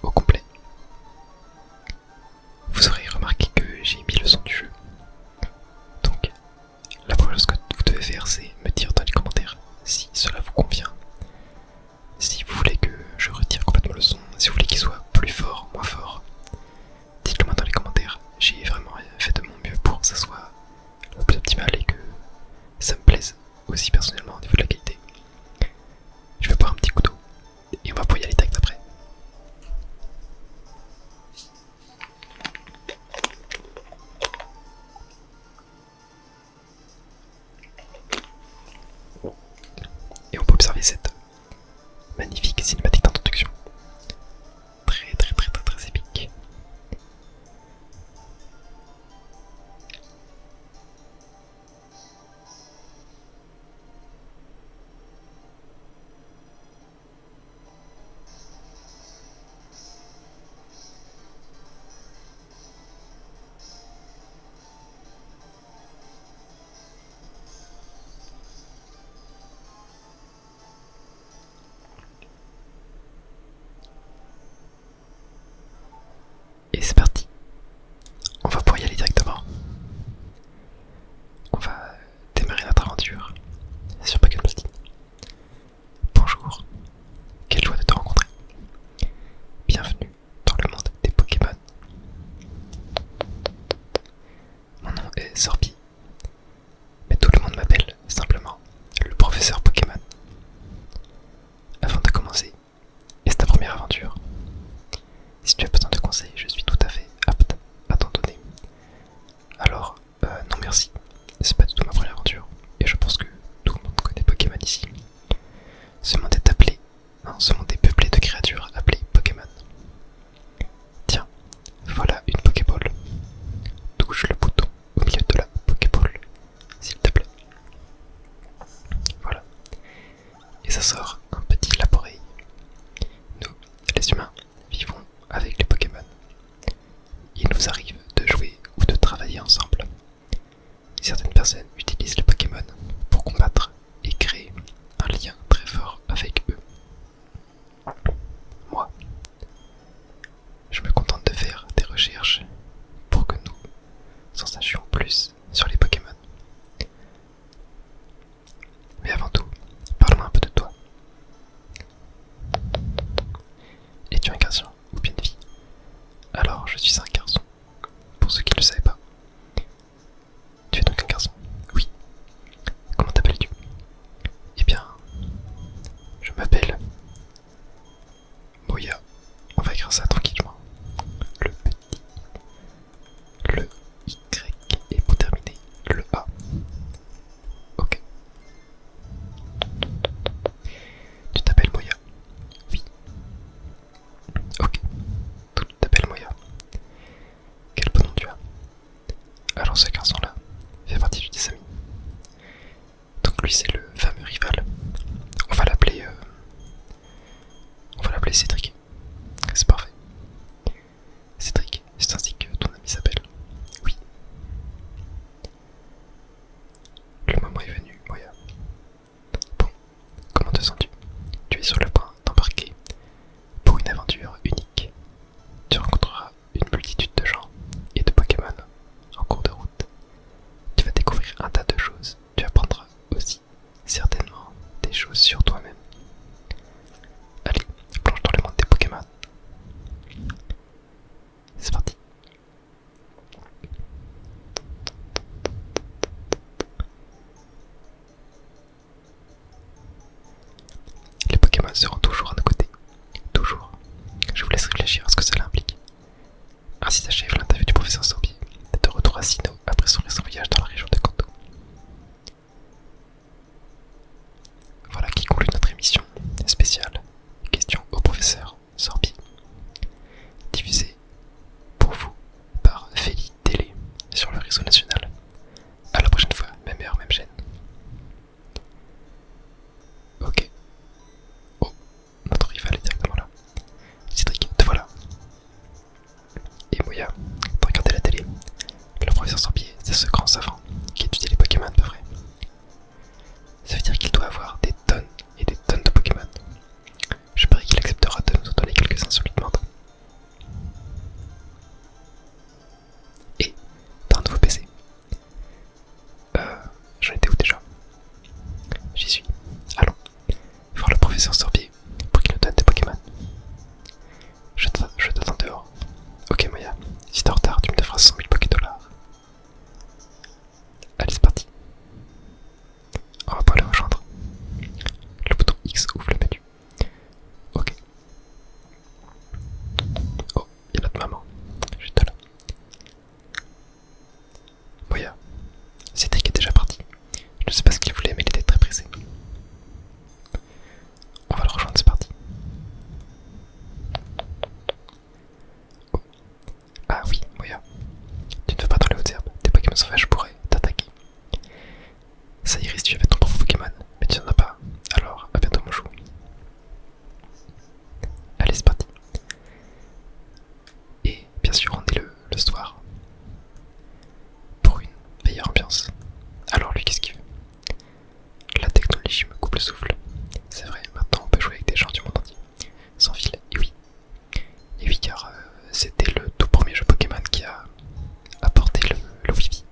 au complet. Vous aurez remarqué que j'ai mis le son du jeu. Donc, la première chose que vous devez faire, c'est me dire dans les commentaires si cela vous convient. Si vous voulez que je retire complètement le son, si vous voulez qu'il soit plus fort, moins fort, dites-le moi dans les commentaires. J'ai vraiment fait de mon mieux pour que ça soit le plus optimal et que ça me plaise aussi personnellement au niveau de la qualité. Je vais boire un petit coup d'eau et on va pouvoir y aller direct après. Et on peut observer cette magnifique cinématique d'introduction. Très épique. Et c'est parti. On va pouvoir y aller directement. On va démarrer notre aventure sur Pocket Plastic. Bonjour, quelle joie de te rencontrer. Bienvenue dans le monde des Pokémon. Mon nom est Sorbi, mais tout le monde m'appelle simplement le professeur Pokémon. Avant de commencer, et c'est ta première aventure, si tu as besoin de conseils, je suis tout à fait apte à t'en donner. Alors, non merci, c'est pas du tout ma première aventure, et je pense que tout le monde connaît Pokémon ici. Ce monde est appelé, non, ce monde est peuplé de créatures appelées Pokémon. Tiens, voilà une Pokéball. Touche le bouton au milieu de la Pokéball, s'il te plaît. Voilà. Et ça sort un petit laboreille. Nous, les humains, Pokémon sauvage pourrait t'attaquer. Ça Iris, tu avais ton propre Pokémon, mais tu n'en as pas. Alors, à bientôt mon chou. Allez, c'est parti. Et bien sûr, on est le soir. Pour une meilleure ambiance. Alors lui, qu'est-ce qu'il fait? La technologie me coupe le souffle. C'est vrai, maintenant on peut jouer avec des gens du monde entier. Sans fil, et oui. Et oui, car c'était le tout premier jeu Pokémon qui a apporté le Wi-Fi.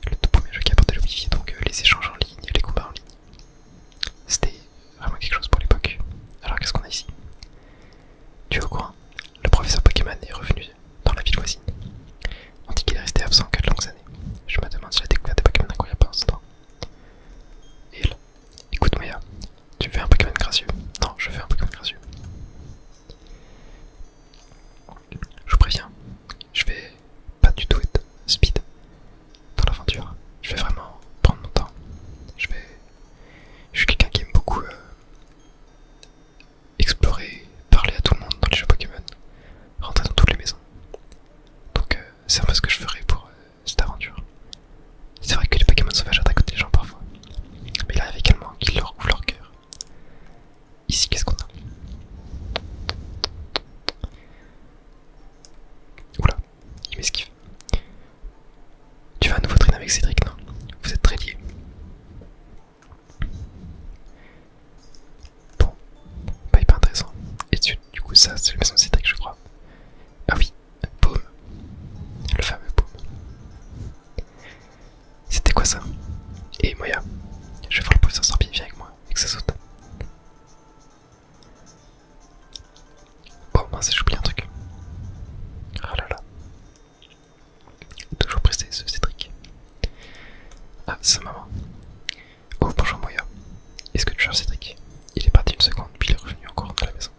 Le tout premier jeu qui a apporté le Wi-Fi, donc les échanges en ligne, les combats en ligne. C'était vraiment quelque chose pour l'époque. Alors qu'est-ce qu'on a ici? Tu es au courant? Le professeur Pokémon est revenu dans la ville voisine. On dit qu'il est resté absent 4 longues années. Je me demande s'il a découvert des Pokémon incroyables pendant ce temps. Et là, écoute Maya, tu veux un Pokémon gracieux? Non, je veux un Pokémon gracieux. Je vous préviens, je vais pas du tout être speed dans l'aventure. Je vais vraiment prendre mon temps. Je suis quelqu'un qui aime beaucoup explorer, parler à tout le monde dans les jeux Pokémon, rentrer dans toutes les maisons. Donc c'est un peu ce que je ferai pour cette aventure. C'est vrai que les Pokémon sauvages attaquent les gens parfois, mais il arrive également qu'ils leur ouvrent leur cœur. Ici, qu'est-ce qu'on a? Oula, il m'esquive. Tu vas à nouveau traîner avec Cédric, non? Vous êtes très liés. Bon, pas hyper intéressant. Et du coup, ça, c'est la maison de Cédric, je crois. Ah oui, Boom. Le fameux Boom. C'était quoi ça? Et Moya, je vais voir le professeur Sorbier, viens avec moi, et que ça saute. Oh mince, j'ai oublié un truc. Oh là là. Toujours pressé ce Cédric. Ah, c'est sa maman. Oh bonjour Moya. Est-ce que tu cherches Cédric? Il est parti une seconde, puis il est revenu en courant dans la maison.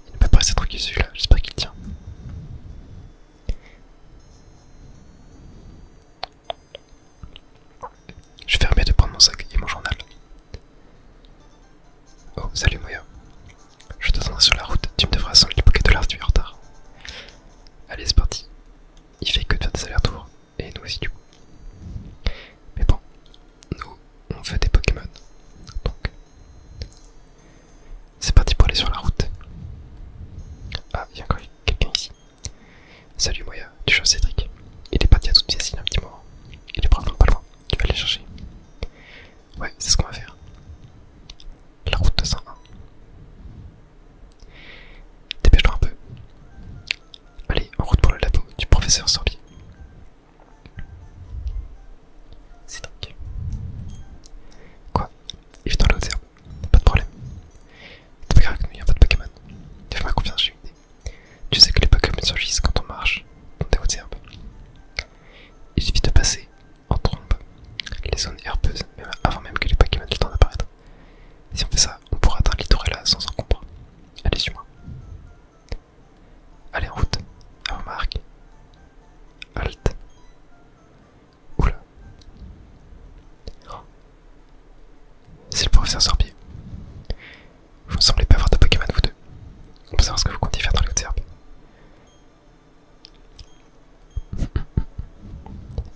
Il ne peut pas rester tranquille celui-là, j'espère qu'il tient. Je vais remettre de prendre mon sac et mon journal. Oh, salut Moya. Je t'attendrai sur la route, tu me devras 100 000 $, tu es en retard. Allez, c'est parti. Il fait que de faire des allers-retours, et nous aussi du coup. Mais bon, nous, on fait des Pokémon, donc c'est parti pour aller sur la route. Ah, il y a encore quelqu'un ici. Salut Moya, tu cherches Cédric. Il est parti à toute pièce il y a un petit moment. Il est probablement pas loin, tu vas aller chercher. Ouais, c'est ce qu'on va faire. La route 201. Dépêche-toi un peu. Allez, en route pour le labo du professeur Sorbier. Cédric. Quoi? Il vit dans les hautes herbes. Pas de problème. T'es pas grave avec nous, y'a pas de Pokémon. Fais-moi confiance, j'ai une idée. Tu sais que les Pokémon surgissent quand on marche dans des hautes herbes. Il suffit de passer en trombe les zones herbeuses avant même que les Pokémon aient le temps d'apparaître. Si on fait ça, on pourra atteindre l'Hydorella sans encombre. Allez, suis-moi. Allez, en route. Avant Marc. Halte. Oula. Oh. C'est le professeur Sorbier. Vous ne semblez pas avoir de Pokémon, vous deux. On peut savoir ce que vous comptez faire dans les hautes herbes.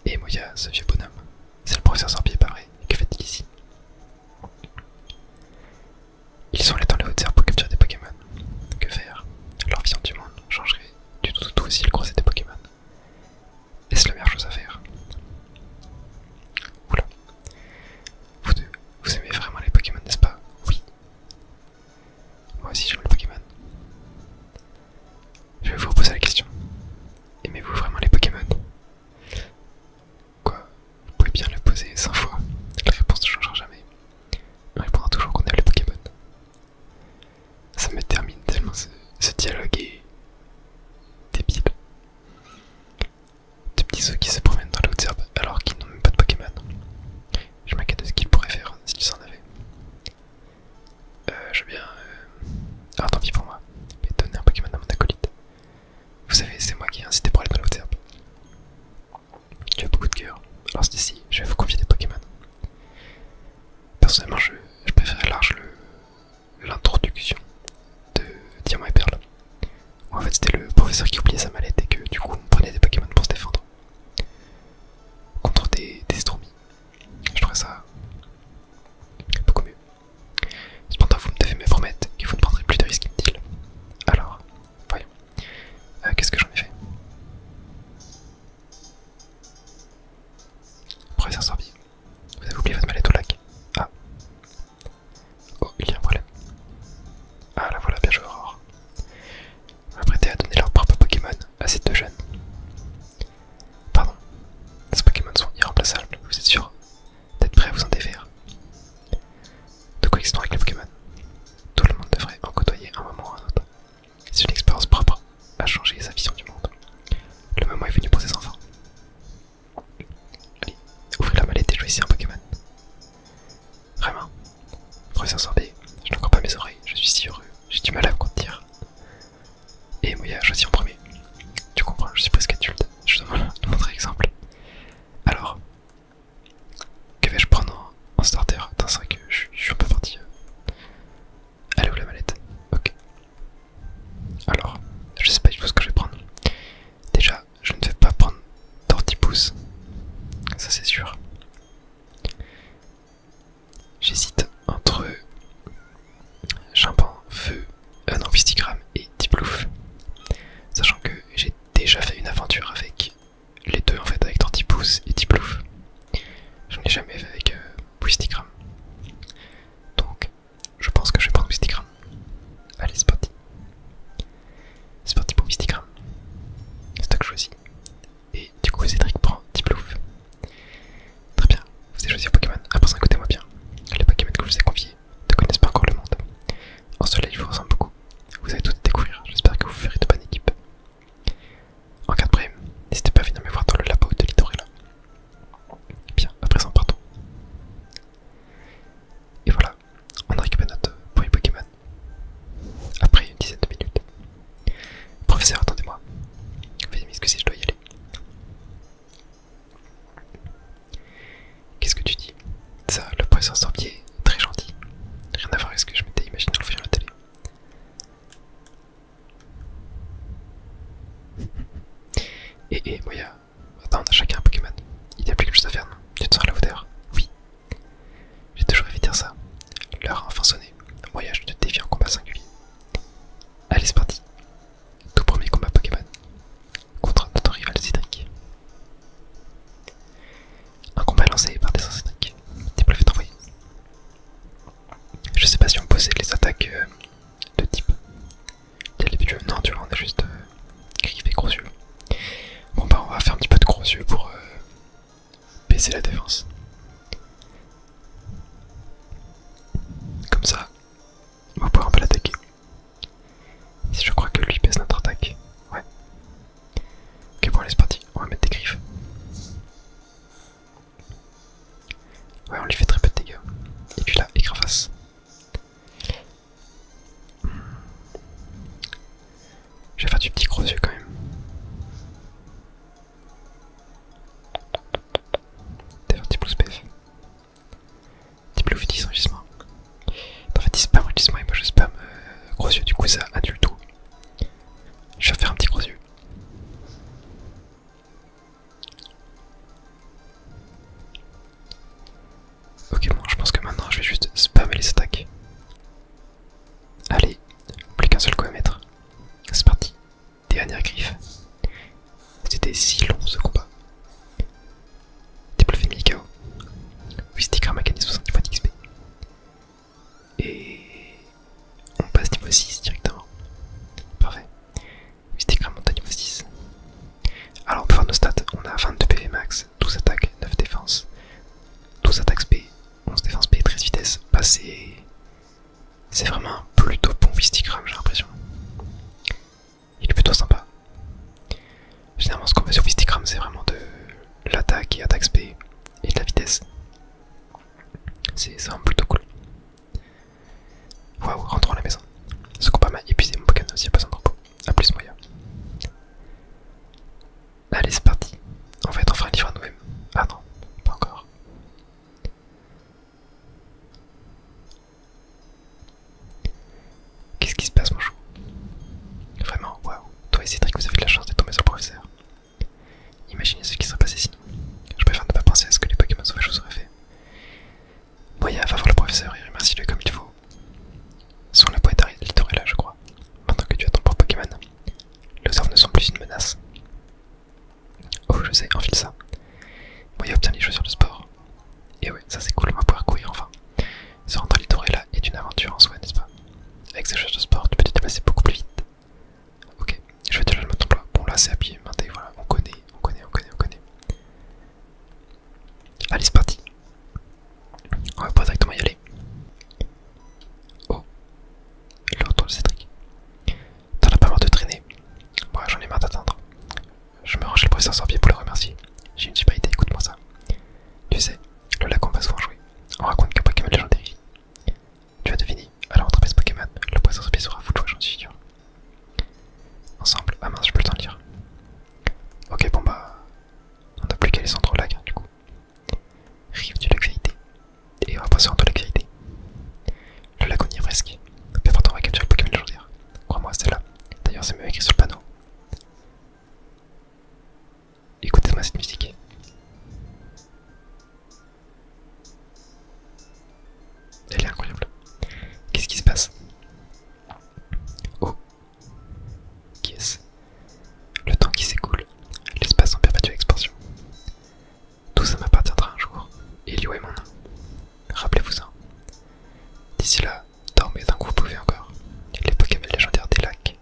Et Moya, ce vieux bonhomme. C'est le professeur Sorbier, pareil. Que fait-il ici? Ils sont allés dans les hautes herbes pour capturer des Pokémon. Que faire? Leur vision du monde changerait du tout au tout s'ils croisaient des Pokémon. Est-ce la meilleure chose à faire? Oula. Vous deux, vous aimez vraiment les Pokémon, n'est-ce pas? Oui. Moi aussi j'aime les Pokémon. Je vais vous reposer la question. Aimez-vous vraiment les Pokémon? Quoi? Vous pouvez bien le poser 100 fois. La réponse ne changera jamais. On répondra toujours qu'on aime les Pokémon. Ça me termine tellement ce dialogue est débile. De petits œufs qui se promènent dans les hautes herbes alors qu'ils n'ont même pas de Pokémon. Je m'inquiète de ce qu'ils pourraient faire s'ils en avaient. Je veux bien... Alors tant pis pour moi, mais donner un Pokémon à mon acolyte. Vous savez, c'est moi qui ai incité pour aller dans les hautes herbes. Tu as beaucoup de cœur. Alors c'est ici, je vais vous confier des Pokémon. Personnellement, je préfère large l'introduction de Diamant et Perle. Où en fait c'était le professeur qui oubliait sa mallette et que du coup on prenait des Pokémon pour se défendre. Professeur, attendez-moi. Veuillez m'excuser, je dois y aller. Qu'est-ce que tu dis? Ça, le professeur Sorbier est très gentil. Rien à voir avec ce que je m'étais imaginé en le voyant à la télé. Et Moya, attends, on a chacun un Pokémon. Il n'y a plus quelque chose à faire, non? Tu te sens là, Lauder? Oui. J'ai toujours rêvé de dire ça. L'heure a enfin sonné. Moya, je te défie en combat singulier. Allez, c'est parti. Tout premier combat Pokémon. Contre notre rival Cédric. Un combat lancé par des Cédric. Type le fait envoyer. Je sais pas si on possède les attaques de type. Quel début de jeu? Non, tu vois, on a juste griffes et gros yeux. Bon bah on va faire un petit peu de gros yeux pour baisser la défense. Comme ça, on va pouvoir un peu l'attaquer. Si je crois que lui baisse notre attaque. Ouais. Ok, bon allez c'est parti, on va mettre des griffes. Ouais, on lui fait très peu de dégâts. Et puis là, écran face. Je vais faire du petit gros yeux quand même. D'ailleurs, petit plus PF. Petit blue 10 enregistrement. En fait, il spam enregistrement et moi je spam gros yeux, du coup ça annule tout. Je vais faire un petit gros yeux. Ok, bon, je pense que maintenant je vais juste spammer les attaques. Allez, plus qu'un seul coup à mettre. C'est parti. Dernière griffe. C'était si long ce combat. Triple fait KO. Oui, sticker m'a gagné 70 points d'XP. Et on passe niveau 6 directement. Parfait. Oui, sticker monte à niveau 6. Alors on peut voir nos stats. On a 22 PV max, 12 attaques, 9 défense, 12 attaques SP, 11 défense SP, 13 vitesse. Bah c'est vraiment un plutôt bon Wistikram, j'ai l'impression. Il est plutôt sympa. Généralement ce qu'on fait sur Wistikram c'est vraiment de l'attaque et attaque SP et de la vitesse. C'est vraiment plutôt cool. Waouh, rentrons à la maison. Ce combat m'a épuisé mon Pokémon aussi, il n'y a pas besoin de repos. A plus moyen. Allez c'est parti. On va être enfin livré à nous-mêmes. Ah non, pas encore. Qu'est-ce qui se passe mon chou? Vraiment, waouh. Toi et Cédric vous avez de la chance d'être tombé sur le professeur. Imaginez ce qui serait passé sinon. Je préfère ne pas penser à ce que les Pokémon sauvages vous auraient fait. Moya, va voir le professeur et remercie-le comme il faut. Son la poète littorale, je crois. Maintenant que tu as ton propre Pokémon, les arbres ne sont plus une menace. Oh, je sais, enfile ça. Moya obtient les chaussures de sport. Et ouais, ça c'est cool, on va pouvoir courir enfin. Se rendre à Littorella est une aventure en soi, n'est-ce pas? Avec ces chaussures de sport, tu peux te déplacer beaucoup plus vite. Ok, je vais te le mettre en emploi. Bon là c'est à pied, maintenant voilà, on connaît. Allez c'est parti. On va pas directement y aller. Oh, l'autre de Cédric. T'en as pas marre de traîner? Moi j'en ai marre d'attendre. Je me range chez le professeur Sorbier pour le remercier. J'ai une super idée, écoute-moi ça. Tu sais, le lac on va souvent jouer. On raconte qu'un Pokémon légendaire. Tu as deviné, alors on attraper ce Pokémon, le professeur Sorbier sera fou de joie, j'en suis sûr. Ensemble, ah mince, j'ai plus le temps de lire. Ok, bon bah, on n'a plus qu'à descendre au lac, du coup. Rive du lac Vérité. Et on va passer entre lac Vérité. Le lac on y est presque. Mais pourtant on va capturer le Pokémon légendaire. Crois-moi, c'est là. D'ailleurs, c'est même écrit sur le panneau. Écoutez-moi cette musique. Elle est incroyable. Qu'est-ce qui se passe? Oh. Qui est-ce? Le temps qui s'écoule. L'espace en perpétuelle expansion. Tout ça m'appartiendra un jour. Elio est mon nom. Rappelez-vous-en. D'ici là, dormez tant que vous pouvez encore. Les Pokémon légendaires des lacs.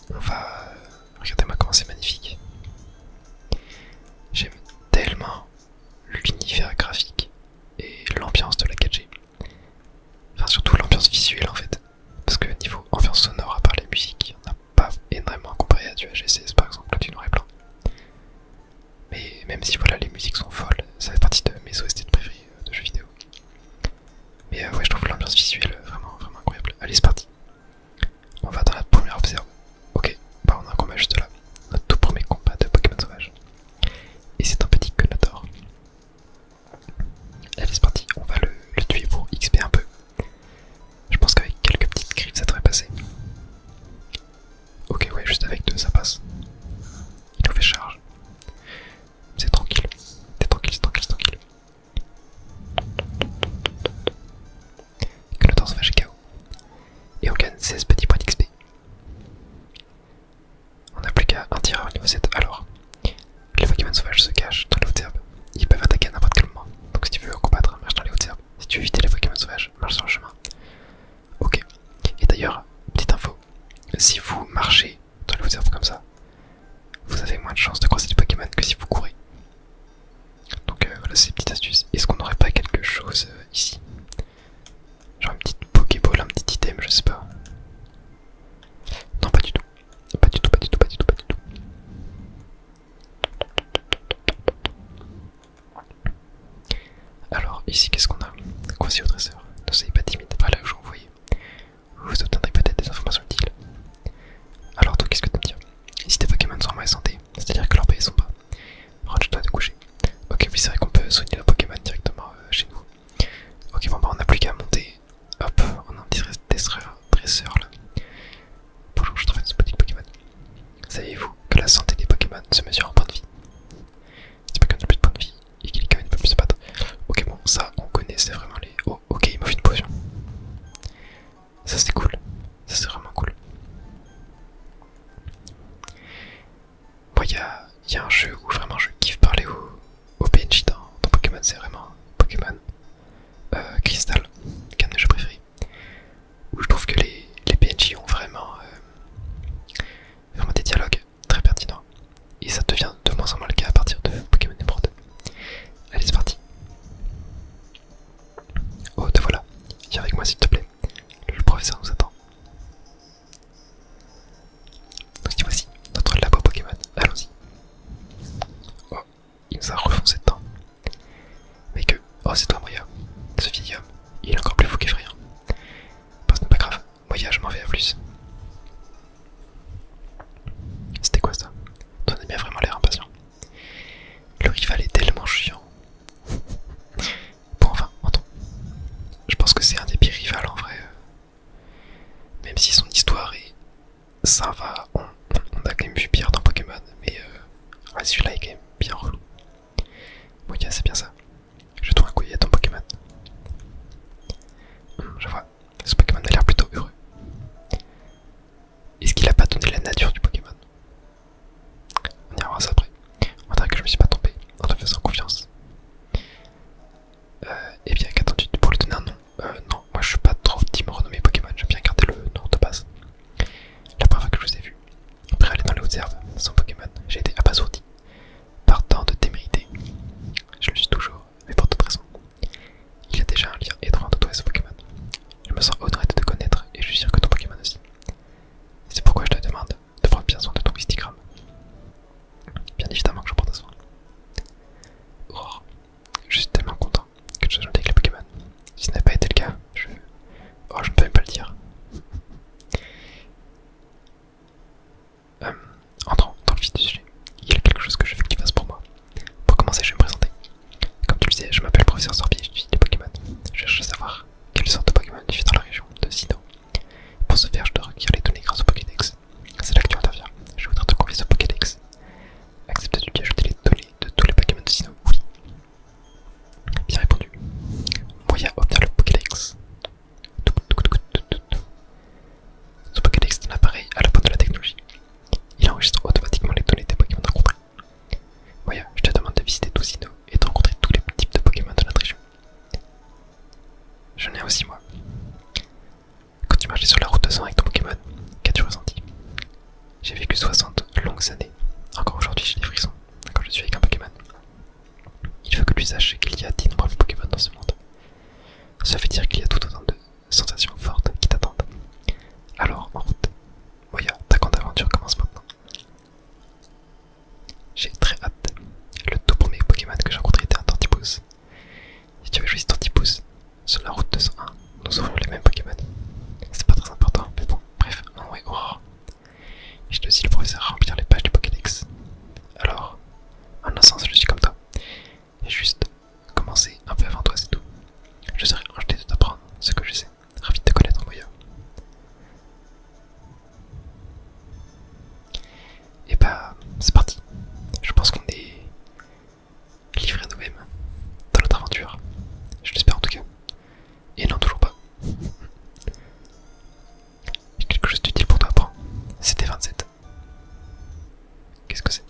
on va... Regardez-moi comment c'est magnifique. J'aime tellement l'univers graphique et l'ambiance de la 4G. Enfin surtout l'ambiance visuelle en fait. Parce que niveau ambiance sonore, à part les musiques, il n'y en a pas énormément comparé à du HSS par exemple, du noir et blanc. Mais même si voilà les musiques sont folles, ça fait partie de mes OST de préférés de jeux vidéo. Mais ouais, je trouve l'ambiance visuelle vraiment incroyable. Allez, c'est parti. On va dans la première observe. Ok, bah on a un combat juste là. Notre tout premier combat de Pokémon sauvage. Et c'est un petit Conator. Allez, c'est parti. On va le tuer pour XP un peu. Je pense qu'avec quelques petites griffes ça devrait passer. Ok, ouais, juste avec deux ça passe. Il nous fait charge. C'est tranquille. C'est tranquille, c'est tranquille, c'est tranquille. Conator sauvage est KO. Et on gagne 16 petits points d'XP. On n'a plus qu'à un tireur au niveau 7. Alors, les Pokémon sauvages se cachent dans les hautes herbes. Ils peuvent attaquer à n'importe quel moment. Donc si tu veux combattre, marche dans les hautes herbes. Si tu veux éviter les Pokémon sauvages, marche sur le chemin. Ok. Et d'ailleurs, petite info. Si vous marchez dans les hautes herbes comme ça, vous avez moins de chances de croiser des Pokémon que si vous courez. Donc voilà, c'est une petite astuce. Est-ce qu'on n'aurait pas quelque chose ici? Genre une petite Pokéball, un petit item, je sais pas. Non, pas du tout. Pas du tout, pas du tout, pas du tout, pas du tout. Alors, ici, qu'est-ce qu'on a? Croisé au dresseur. Ne soyez pas timide, par là où je vous voyais. Vous obtiendrez peut-être des informations utiles. Alors, toi, qu'est-ce que tu me dis? Si tes Pokémon sont en mauvaise santé, c'est-à-dire que leurs pays sont pas, range-toi de coucher. Ok, oui, c'est vrai qu'on peut soigner nos Pokémon directement chez nous. Ok, bon, bah, on n'a plus qu'à monter. Hop, on a un petit dresseur là. Bonjour, je travaille ce petit Pokémon. Saviez-vous que la santé des Pokémon se mesure en points de vie? Si Pokémon n'a plus de points de vie et qu'il est quand même pas plus se battre. Ok, bon, ça on connaît, c'est vraiment les. Oh, ok, il m'offre une potion. Ça c'est cool. Ça c'est vraiment cool. Moi, il y a un jeu où vraiment je kiffe parler au PNJ dans Pokémon, c'est vraiment Pokémon Crystal, qui est un de mes jeux préférés. Où je trouve que les PNJ ont vraiment des dialogues très pertinents. Et ça devient de moins en moins le cas à partir de Pokémon Emerald. Allez, c'est parti. Oh, te voilà. Viens avec moi s'il te plaît. Le professeur nous attend. Donc voici notre labo Pokémon. Allons-y. Oh, il nous a refoncé dedans. Mais que... Oh, c'est toi Moya. Ce vieil homme, il est encore plus fou qu'effrayant. Bah, ce n'est pas grave. Moya, je m'en vais à plus. C'était quoi ça? Ton ami a vraiment l'air impatient. Le rival est tellement chiant. Bon, enfin, entends. Je pense que c'est un des pires rivales en vrai. Même si son histoire est... Ça va, on a quand même vu pire dans Pokémon, mais celui-là est quand même bien relou. Moya, c'est bien ça. Jetons un coup à ton Pokémon. Je vois, ce Pokémon a l'air plutôt heureux. Est-ce qu'il a pas donné la nature du Pokémon? On ira voir ça après. On dirait que je me suis pas trompé en te faisant confiance. Et bien, qu'attends-tu pour lui donner un nom? Non, moi je suis pas trop team renommé Pokémon, j'aime bien garder le nom de base. La première fois que je vous ai vu, après aller dans les hautes herbes sans Pokémon, j'ai été abasourdi par tant de témérité. Je le suis toujours. J'ai vécu 60 longues années. Encore aujourd'hui, j'ai des frissons quand je suis avec un Pokémon. Il faut que tu saches qu'il y a d'innombrables Pokémon dans ce monde. Ça veut dire qu'il y a tout autant de sensations fortes qui t'attendent. Alors, en route. Moya, ta grande aventure commence maintenant. J'ai très hâte. Le tout premier Pokémon que j'ai rencontré était un Tortipousse. Si tu avais choisi Tortipousse, sur la route 201, nous aurions les mêmes Pokémon. C'est pas très important, mais bon, bref, mon nom est Aurore. Je te aussi le professeur à remplir les pages du Pokédex. Alors, en un sens, je suis comme toi. J'ai juste commencé un peu avant toi, c'est tout. Je serai enchanté de t'apprendre ce que je sais. Ravi de te connaître, Moya. Et bah, c'est parti. Je pense qu'on est livré à nous-mêmes dans notre aventure. Je l'espère en tout cas. Et non, toujours pas. J'ai quelque chose d'utile pour toi, prends. C'était 27. Qu'est-ce que c'est?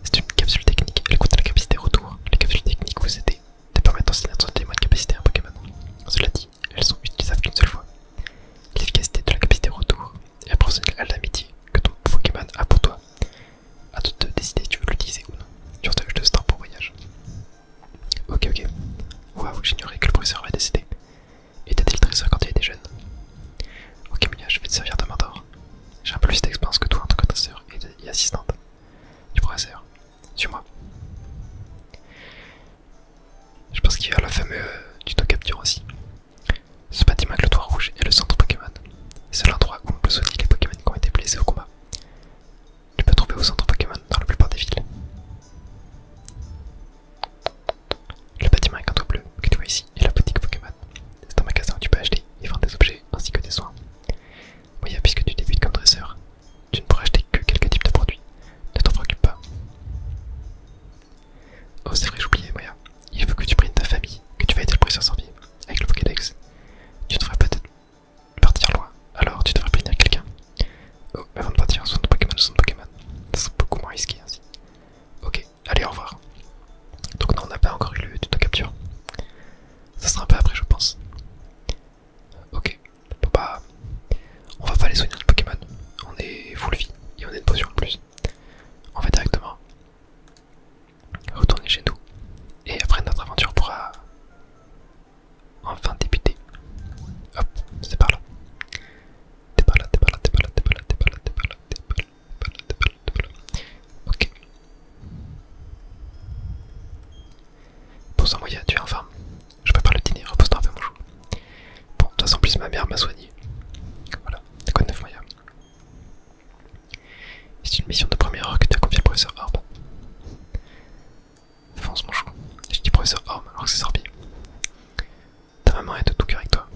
C'est une capsule technique. Elle compte la capacité retour. Les capsules techniques vous aident te permettent d'enseigner des mois de capacité à un Pokémon. Cela dit, elles sont utilisables qu'une seule fois. L'efficacité de la capacité retour est proportionnelle à l'amitié que ton Pokémon a pour toi. À toi de décider si tu veux l'utiliser ou non. Sur ce, je te start pour voyage. Ok. Waouh, j'ignorais que le professeur avait décédé. Était-il dresseur quand il était jeune? Ok, Mia, je vais te servir de mentor. J'ai un peu plus d'expérience que toi en tant que dresseur et assistante du professeur. Suis-moi. Je pense qu'il y a le fameux tuto capture aussi. Ce bâtiment avec le toit rouge est le centre Pokémon. C'est l'endroit où on peut soigner les Pokémon qui ont été blessés au combat. Tu peux trouver au centre Pokémon dans la plupart des villes. Le bâtiment avec un toit bleu que tu vois ici est la boutique Pokémon. C'est un magasin où tu peux acheter et vendre des objets ainsi que des soins. Moya, puisque tu débutes comme dresseur, tu ne pourras acheter que quelques types de produits. Ne t'en préoccupe pas. Oh, c'est vrai, j'oubliais, Moya. Il faut que tu prennes ta famille, que tu vas aider le professeur Sorbier avec le Pokédex. Tu devrais peut-être partir loin, alors tu devrais prévenir quelqu'un. Oh, avant de partir, soin de Pokémon, ça serait beaucoup moins risqué ainsi. Ok, allez, au revoir. Donc non, on n'a pas encore eu le tuto capture. Ça sera un peu après, je pense. Ok, bon bah, on va pas aller soigner notre Pokémon. On est full vie et on a une potion en plus. On va directement retourner chez nous. Et après notre aventure pourra enfin débuter. Hop, c'est par là. Ok. Bon sang, Moya, tu es en forme. Je prépare le dîner, repose-toi un peu mon chou. Bon, de toute façon, en plus ma mère m'a soigné. Voilà, c'est quoi de neuf, Moya? C'est une mission de première heure que tu as confiée au professeur Orb. Fonce mon chou. Je dis professeur Orb alors que c'est Sorbi. Ta maman est de tout cœur avec toi.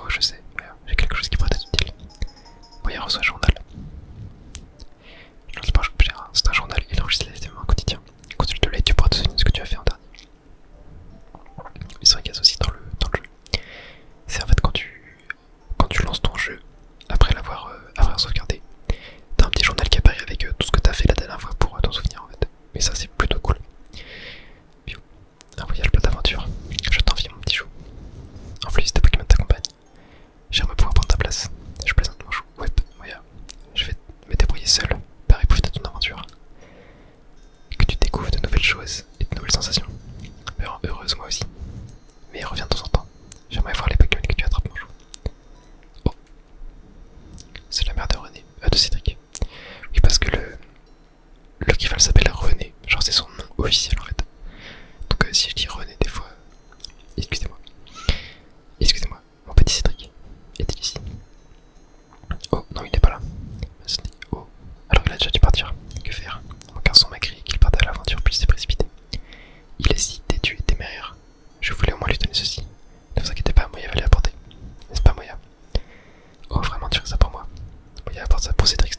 Oh, je sais, Moya, j'ai quelque chose qui pourrait être utile. Moya reçoit un journal. Je ne sais pas, c'est un journal, il enregistre les événements quotidiens. Consulte-le et tu pourras te souvenir de ce que tu as fait en dernier. Il se regaze aussi dans le jeu. C'est en fait quand tu lances ton jeu, après l'avoir sauvegardé, t'as un petit journal qui apparaît avec tout ce que t'as fait la dernière fois pour t'en souvenir en fait. Mais ça c'est plutôt cool. Un voyage plein d'aventure. Je t'envie mon petit chou. En plus tes Pokémon t'accompagnent. J'aimerais pouvoir prendre ta place. Je plaisante mon chou. Ouais, Moya. Je vais me débrouiller seul. Pareil, profite de ton aventure. Que tu découvres de nouvelles choses et de nouvelles sensations. Me rend heureuse moi aussi. Mais reviens de temps en temps. J'aimerais voir les Pokémon que tu attrapes mon chou. Oh. C'est la mère de René. De Cédric. Oui, parce que le rival s'appelle René. Genre c'est son nom officiel en fait. Donc si je dis René des fois, excusez-moi, mon petit Cédric est-il ici? Oh non, il n'est pas là. Oh, alors il a déjà dû partir. Que faire? Mon garçon m'a crié qu'il partait à l'aventure puis il s'est précipité. Il est si têtu et téméraire. Je voulais au moins lui donner ceci. Ne vous inquiétez pas, Moya va l'apporter. N'est-ce pas, Moya? Oh, vraiment, tu fais ça pour moi. Moya apporte ça pour Cédric.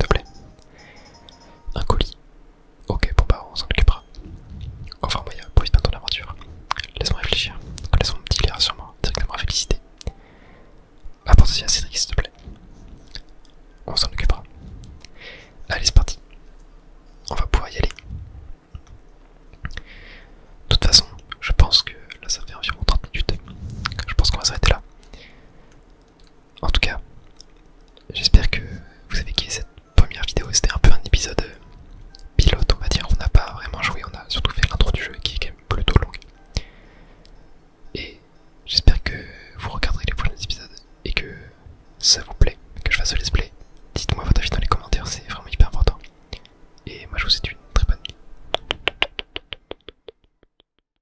aux études.